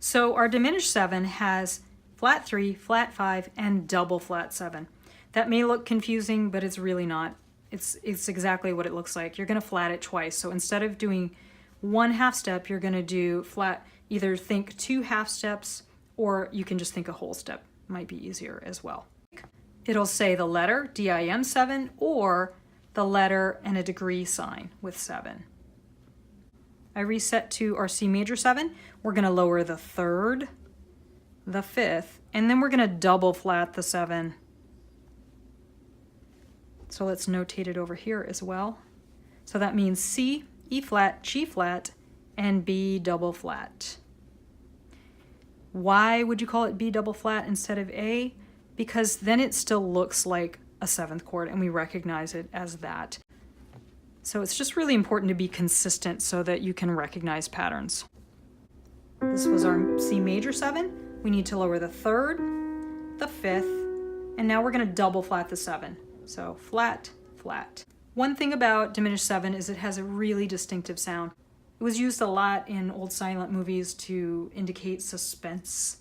So our diminished 7 has flat 3, flat 5, and double flat 7. That may look confusing, but it's really not. It's exactly what it looks like. You're going to flat it twice. So instead of doing one half step, you're going to do flat, either think 2 half steps, or you can just think a whole step. Might be easier as well. It'll say the letter, DIM 7, or the letter and a degree sign with 7. I reset to our C major 7. We're going to lower the 3rd, the 5th, and then we're going to double flat the 7. So let's notate it over here as well. So that means C, E flat, G flat, and B double flat. Why would you call it B double flat instead of A? Because then it still looks like a 7th chord and we recognize it as that. So it's just really important to be consistent so that you can recognize patterns. This was our C major 7. We need to lower the 3rd, the 5th, and now we're going to double flat the 7. So flat, flat. One thing about diminished 7 is it has a really distinctive sound. It was used a lot in old silent movies to indicate suspense.